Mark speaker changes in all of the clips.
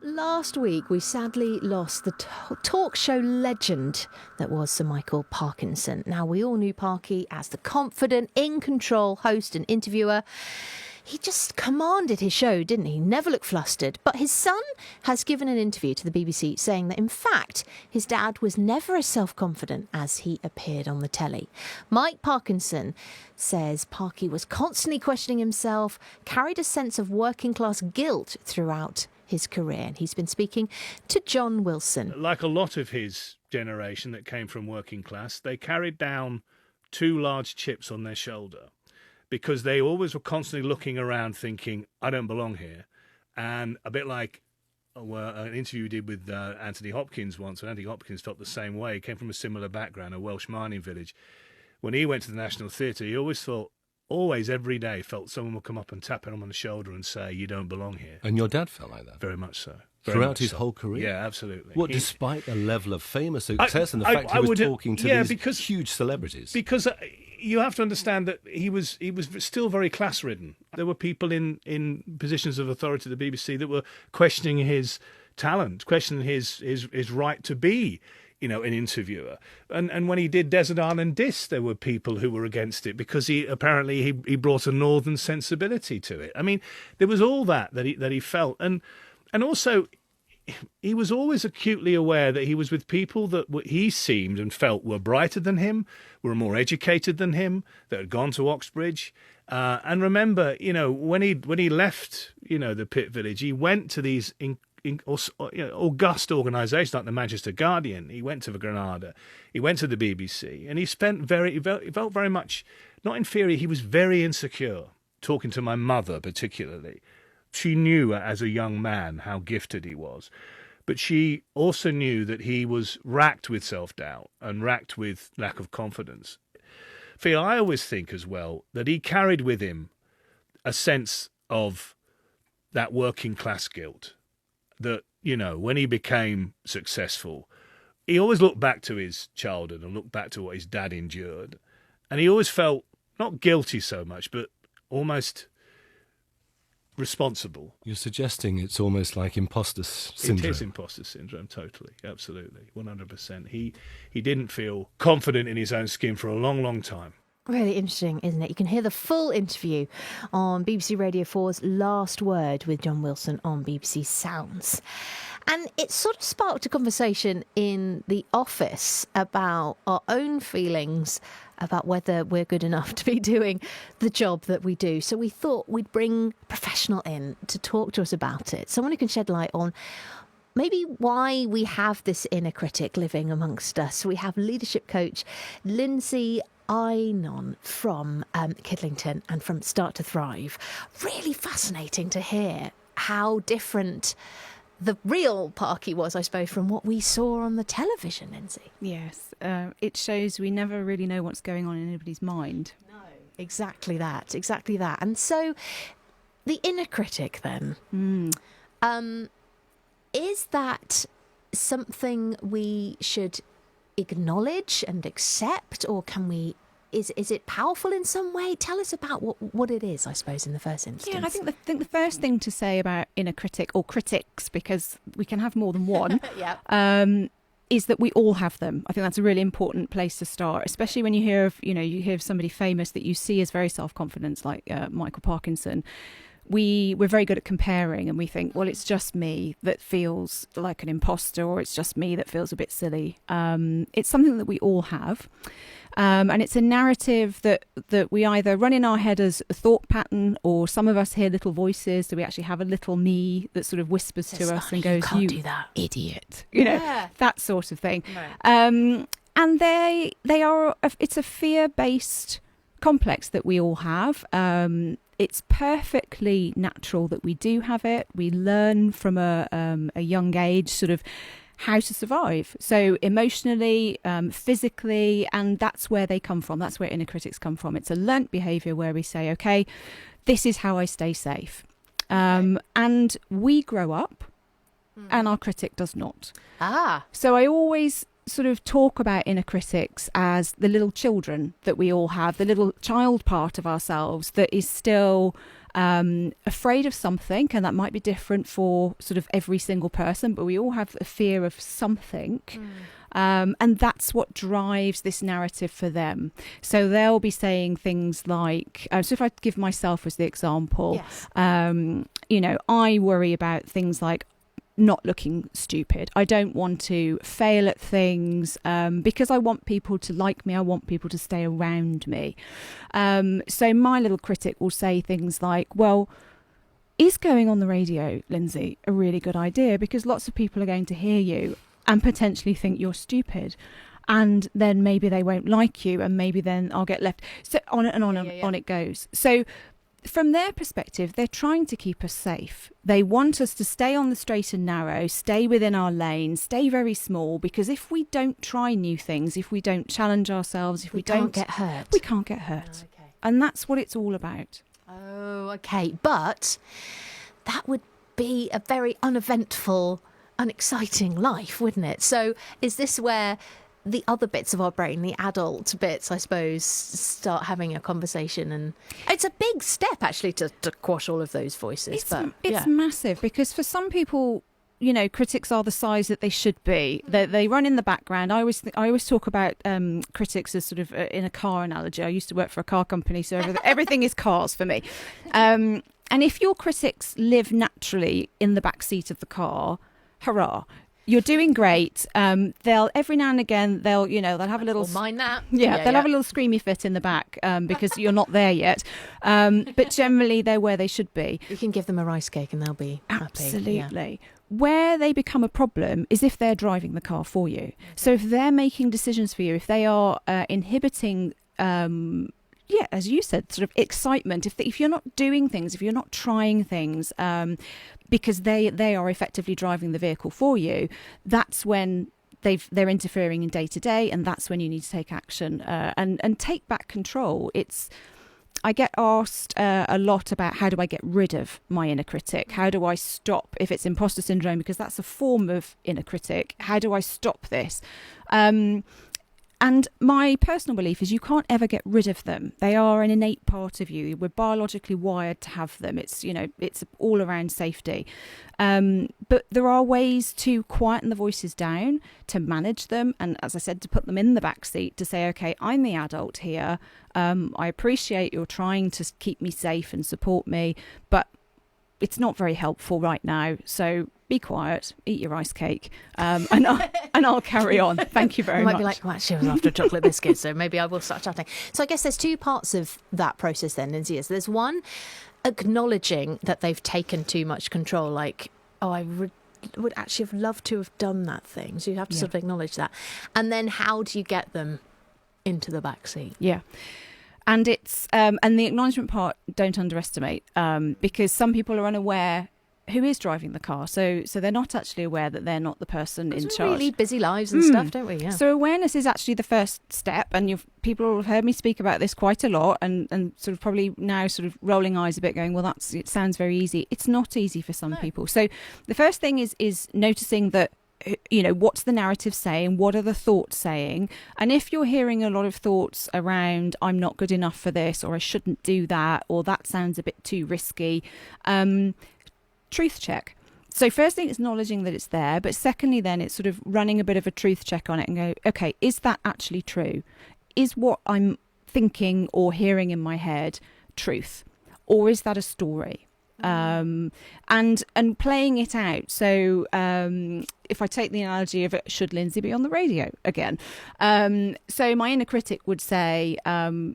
Speaker 1: Last week, we sadly lost the talk show legend that was Sir Michael Parkinson. Now, we all knew Parky as the confident, in-control host and interviewer. He just commanded his show, didn't he? Never looked flustered. But his son has given an interview to the BBC saying that, in fact, his dad was never as self-confident as he appeared on the telly. Mike Parkinson says Parky was constantly questioning himself, carried a sense of working-class guilt throughout his career. And he's been speaking to John Wilson.
Speaker 2: Like a lot of his generation that came from working class, they carried down two large chips on their shoulder because they always were constantly looking around thinking, I don't belong here. And a bit like an interview we did with Anthony Hopkins once, when Anthony Hopkins felt the same way. He came from a similar background, a Welsh mining village. When he went to the National Theatre, he always, every day, felt someone would come up and tap him on the shoulder and say, you don't belong here.
Speaker 3: And your dad felt like that?
Speaker 2: Very much so.
Speaker 3: Throughout his whole career?
Speaker 2: Yeah, absolutely.
Speaker 3: What, despite the level of famous success and the fact he was talking to these huge celebrities?
Speaker 2: Because you have to understand that he was still very class-ridden. There were people in positions of authority at the BBC that were questioning his talent, questioning his right to be an interviewer. And when he did Desert Island Disc, there were people who were against it because he brought a northern sensibility to it. I mean, there was all that he felt. And also, he was always acutely aware that he was with people that he seemed and felt were brighter than him, were more educated than him, that had gone to Oxbridge. And remember, when he left, the Pit Village, he went to these august organisations like the Manchester Guardian. He went to the Granada. He went to the BBC, and he felt very much not inferior. He was very insecure. Talking to my mother, particularly, she knew as a young man how gifted he was, but she also knew that he was racked with self-doubt and racked with lack of confidence. Phil, I always think as well that he carried with him a sense of that working class guilt. That, when he became successful, he always looked back to his childhood and looked back to what his dad endured. And he always felt not guilty so much, but almost responsible.
Speaker 3: You're suggesting it's almost like imposter syndrome.
Speaker 2: It is imposter syndrome, totally, absolutely, 100%. He didn't feel confident in his own skin for a long, long time.
Speaker 1: Really interesting, isn't it? You can hear the full interview on BBC Radio 4's Last Word with John Wilson on BBC Sounds. And it sort of sparked a conversation in the office about our own feelings about whether we're good enough to be doing the job that we do. So we thought we'd bring a professional in to talk to us about it. Someone who can shed light on maybe why we have this inner critic living amongst us. We have leadership coach Lilley from Kidlington and from Start to Thrive. Really fascinating to hear how different the real Parky was, I suppose, from what we saw on the television, Lindsay.
Speaker 4: Yes, it shows we never really know what's going on in anybody's mind.
Speaker 1: No, exactly that. And so the inner critic then, is that something we should acknowledge and accept, or can we? Is it powerful in some way? Tell us about what it is, I suppose, in the first instance.
Speaker 4: Yeah, I think the first thing to say about inner critic or critics, because we can have more than one, is that we all have them. I think that's a really important place to start, especially when you hear of somebody famous that you see as very self-confident, like Michael Parkinson. We're very good at comparing, and we think, well, it's just me that feels like an imposter, or it's just me that feels a bit silly. It's something that we all have. And it's a narrative that we either run in our head as a thought pattern, or some of us hear little voices. So we actually have a little me that sort of whispers to us and goes, "You
Speaker 1: do that,
Speaker 4: idiot," that sort of thing.
Speaker 1: Right.
Speaker 4: And they are. It's a fear-based complex that we all have. It's perfectly natural that we do have it. We learn from a young age, sort of, how to survive. So emotionally, physically, and that's where they come from. That's where inner critics come from. It's a learnt behaviour where we say, okay, this is how I stay safe. And we grow up and our critic does not. So I always sort of talk about inner critics as the little children that we all have, the little child part of ourselves that is still afraid of something, and that might be different for sort of every single person, but we all have a fear of something. And that's what drives this narrative for them. So they'll be saying things like, so if I give myself as the example, I worry about things like not looking stupid. I don't want to fail at things because I want people to like me. I want people to stay around me. So my little critic will say things like, well, is going on the radio, Lindsay, a really good idea? Because lots of people are going to hear you and potentially think you're stupid. And then maybe they won't like you, and maybe then I'll get left. So on and on on it goes. So from their perspective, they're trying to keep us safe. They want us to stay on the straight and narrow, stay within our lane, stay very small, because if we don't try new things, if we don't challenge ourselves, if we don't
Speaker 1: get hurt.
Speaker 4: We can't get hurt.
Speaker 1: Oh, okay.
Speaker 4: And that's what it's all about.
Speaker 1: Oh, okay. But that would be a very uneventful, unexciting life, wouldn't it? So is this where the other bits of our brain, the adult bits, I suppose, start having a conversation? And it's a big step, actually, to quash all of those voices.
Speaker 4: It's massive, because for some people, critics are the size that they should be. They run in the background. I always talk about critics as sort of in a car analogy. I used to work for a car company, so everything is cars for me. And if your critics live naturally in the back seat of the car, hurrah. You're doing great. They'll every now and again they'll have a little
Speaker 1: mind that.
Speaker 4: They'll have a little screamy fit in the back because you're not there yet. But generally they're where they should be.
Speaker 1: You can give them a rice cake and they'll be
Speaker 4: absolutely.
Speaker 1: Happy.
Speaker 4: Where they become a problem is if they're driving the car for you. So if they're making decisions for you, if they are inhibiting as you said, sort of excitement. If you're not doing things, if you're not trying things, because they are effectively driving the vehicle for you, that's when they're interfering in day to day, and that's when you need to take action and take back control. I get asked a lot about how do I get rid of my inner critic? How do I stop, if it's imposter syndrome, because that's a form of inner critic, how do I stop this? And my personal belief is you can't ever get rid of them. They are an innate part of you. We're biologically wired to have them. It's all around safety. But there are ways to quieten the voices down, to manage them, and as I said, to put them in the back seat, to say, okay, I'm the adult here. I appreciate you're trying to keep me safe and support me, but it's not very helpful right now. So be quiet, eat your rice cake, and I'll carry on. Thank you very much.
Speaker 1: Might be like, well, actually, I was after a chocolate biscuit, so maybe I will start chatting. So I guess there's two parts of that process then, Lindsay. There's one, acknowledging that they've taken too much control, like, oh, I would actually have loved to have done that thing. So you have to sort of acknowledge that. And then how do you get them into the back seat?
Speaker 4: Yeah. And it's and the acknowledgement part, don't underestimate, because some people are unaware who is driving the car. So they're not actually aware that they're not the person in charge.
Speaker 1: Really busy lives and stuff, don't we? Yeah.
Speaker 4: So awareness is actually the first step, and people have heard me speak about this quite a lot, and sort of probably now sort of rolling eyes a bit, going, well, it sounds very easy. It's not easy for some people. So the first thing is noticing that, what's the narrative saying? What are the thoughts saying? And if you're hearing a lot of thoughts around, I'm not good enough for this, or I shouldn't do that, or that sounds a bit too risky, truth check. So first thing is acknowledging that it's there, but secondly then it's sort of running a bit of a truth check on it and go, okay, is that actually true? Is what I'm thinking or hearing in my head truth? Or is that a story? And playing it out. So if I take the analogy of should Lindsay be on the radio again? So my inner critic would say,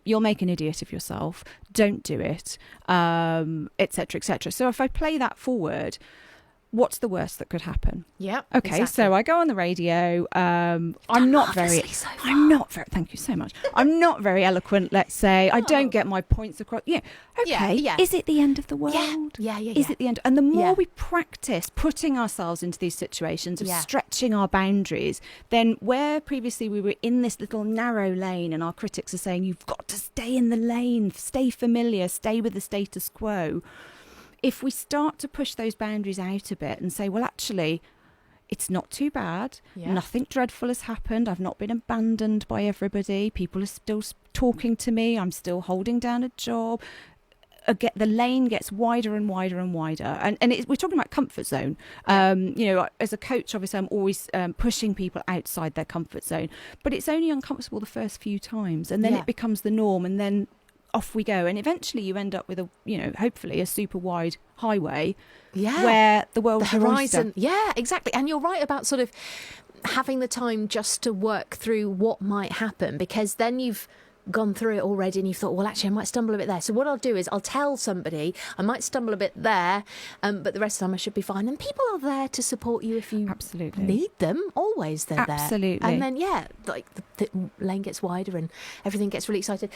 Speaker 4: you'll make an idiot of yourself. Don't do it, etc., etc. So if I play that forward, what's the worst that could happen?
Speaker 1: Yeah.
Speaker 4: Okay.
Speaker 1: Exactly.
Speaker 4: So I go on the radio. I'm not very. Thank you so much. I'm not very eloquent. Let's say I don't get my points across. Yeah. Okay.
Speaker 1: Yeah.
Speaker 4: Is it the end of the world?
Speaker 1: Yeah.
Speaker 4: Is it the end? And the more we practice putting ourselves into these situations of stretching our boundaries, then where previously we were in this little narrow lane, and our critics are saying you've got to stay in the lane, stay familiar, stay with the status quo. If we start to push those boundaries out a bit and say, well, actually, it's not too bad. Yeah. Nothing dreadful has happened. I've not been abandoned by everybody. People are still talking to me. I'm still holding down a job. the lane gets wider and wider and wider, and we're talking about comfort zone. As a coach, obviously I'm always pushing people outside their comfort zone, but it's only uncomfortable the first few times, and then it becomes the norm, and then off we go, and eventually you end up with hopefully a super wide highway where the world's
Speaker 1: the horizon. Yeah, exactly. And you're right about sort of having the time just to work through what might happen, because then you've gone through it already and you've thought, well, actually I might stumble a bit there, so what I'll do is I'll tell somebody I might stumble a bit there, but the rest of the time I should be fine. And people are there to support you if you need them. Always they're there.
Speaker 4: Absolutely.
Speaker 1: And then like the lane gets wider and everything gets really excited.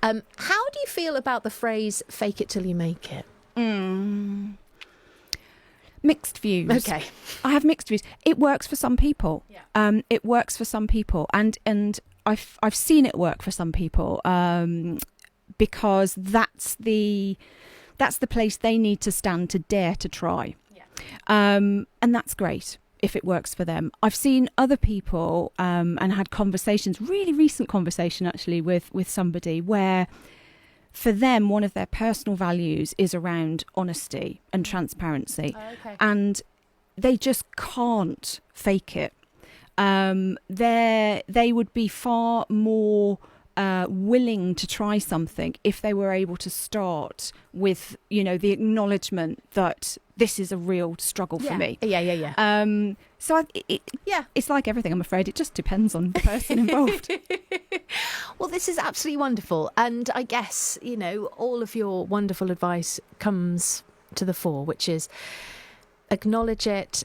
Speaker 1: How do you feel about the phrase fake it till you make it?
Speaker 4: Mixed views.
Speaker 1: Okay.
Speaker 4: I have mixed views. It works for some people. It works for some people, and I've seen it work for some people, because that's the place they need to stand to dare to try. And that's great if it works for them. I've seen other people and had conversations, really recent conversation actually, with somebody where for them one of their personal values is around honesty and transparency. And they just can't fake it. They would be far more willing to try something if they were able to start with, the acknowledgement that this is a real struggle for me. So it's like everything, I'm afraid. It just depends on the person involved.
Speaker 1: Well, this is absolutely wonderful. And I guess, all of your wonderful advice comes to the fore, which is acknowledge it,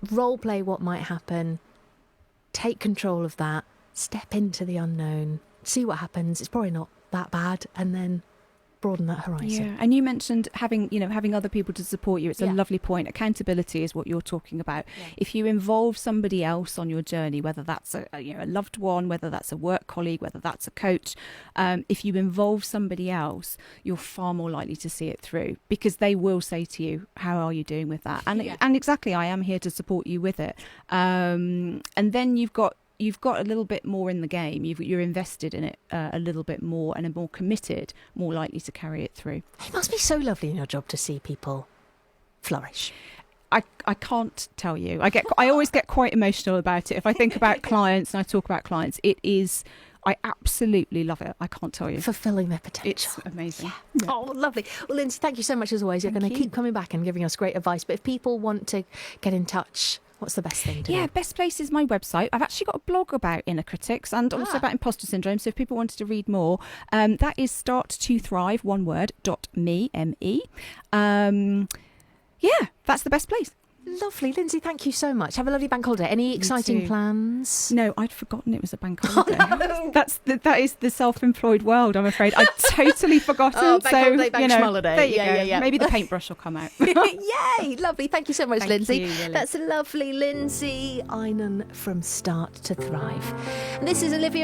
Speaker 1: role play what might happen, take control of that, step into the unknown, see what happens. It's probably not that bad, and then broaden that horizon.
Speaker 4: Yeah, and you mentioned having other people to support you. It's a lovely point. Accountability is what you're talking about. If you involve somebody else on your journey, whether that's a loved one, whether that's a work colleague, whether that's a coach, if you involve somebody else, you're far more likely to see it through, because they will say to you, how are you doing with that? And exactly, I am here to support you with it. And then you've got a little bit more in the game. You're invested in it a little bit more and are more committed, more likely to carry it through.
Speaker 1: It must be so lovely in your job to see people flourish.
Speaker 4: I can't tell you. I always get quite emotional about it. If I think about clients and I talk about clients, I absolutely love it. I can't tell you.
Speaker 1: Fulfilling their potential.
Speaker 4: It's amazing.
Speaker 1: Yeah. Oh, lovely. Well, Lindsay, thank you so much as always. You're going to keep coming back and giving us great advice. But if people want to get in touch, what's the best thing to do?
Speaker 4: Yeah, best place is my website. I've actually got a blog about inner critics and also about imposter syndrome. So if people wanted to read more, that is starttothrive, one word, .me, M-E. That's the best place.
Speaker 1: Lovely. Lindsay, thank you so much. Have a lovely bank holiday. Any exciting plans?
Speaker 4: No, I'd forgotten it was a bank holiday.
Speaker 1: Oh, no.
Speaker 4: That is the self-employed world, I'm afraid. I'd totally forgotten.
Speaker 1: Bank holiday, bank holiday.
Speaker 4: There you go. Maybe the paintbrush will come out.
Speaker 1: Yay! Lovely. Thank you so much, Lindsay.
Speaker 4: Thank you, Lilley.
Speaker 1: That's lovely. Lindsay Einan from Start to Thrive. And this is Olivia